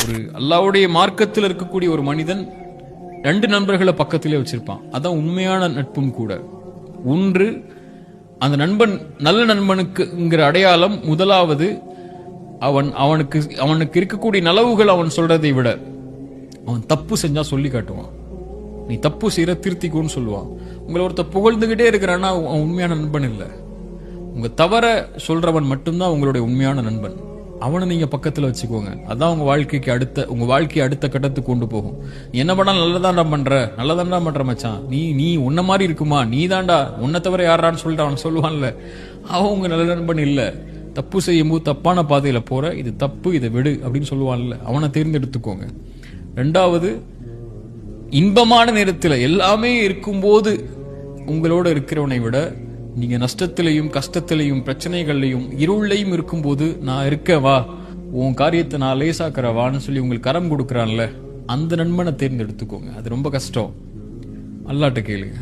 ஒரு அல்லாஹ்வுடைய மார்க்கத்தில் இருக்கக்கூடிய ஒரு மனிதன் 2 நண்பர்களை பக்கத்திலே வச்சிருப்பான். அதான் உண்மையான நட்பும் கூட. ஒன்று, அந்த நண்பன் நல்ல நண்பனுக்குங்கிற அடையாளம் முதலாவது அவனுக்கு இருக்கக்கூடிய நலவுகள் அவன் சொல்றதை விட அவன் தப்பு செஞ்சா சொல்லி காட்டுவான். நீ தப்பு செய்யற திருத்திக்குன்னு சொல்லுவான். உங்களை ஒருத்தர் புகழ்ந்துகிட்டே இருக்கிறான்னா அவன் உண்மையான நண்பன் இல்லை. உங்க தவற சொல்றவன் மட்டும்தான் உங்களுடைய உண்மையான நண்பன். அவனை நீங்க பக்கத்துல வச்சுக்கோங்க. அதான் உங்க வாழ்க்கையை அடுத்த கட்டத்துக்கு கொண்டு போகும். நீ என்ன பண்ணா நல்லதாண்டா பண்ற மச்சான், நீ உன்ன மாதிரி இருக்குமா, நீ தாண்டா, உன்னை தவிர யாரான்னு சொல்லிட்டு அவன் சொல்லுவான்ல, அவன் உங்க நல்ல நண்பன் இல்ல. தப்பு செய்யும் போது தப்பான பாதையில போற, இது தப்பு, இதை விடு அப்படின்னு சொல்லுவான்ல, அவனை தேர்ந்தெடுத்துக்கோங்க. 2வது, இன்பமான நேரத்தில் எல்லாமே இருக்கும்போது உங்களோட இருக்கிறவனை விட நீங்க நஷ்டத்திலையும் கஷ்டத்திலையும் பிரச்சனைகள்லையும் இருளையும் இருக்கும்போது நான் இருக்கவா, உன் காரியத்தை நான் லேசாக்கிறவான்னு சொல்லி உங்களுக்கு கரம் கொடுக்கறான்ல, அந்த நண்பனை தேர்ந்தெடுத்துக்கோங்க. அது ரொம்ப கஷ்டம். அல்லாஹ்ட்ட கேளுங்க.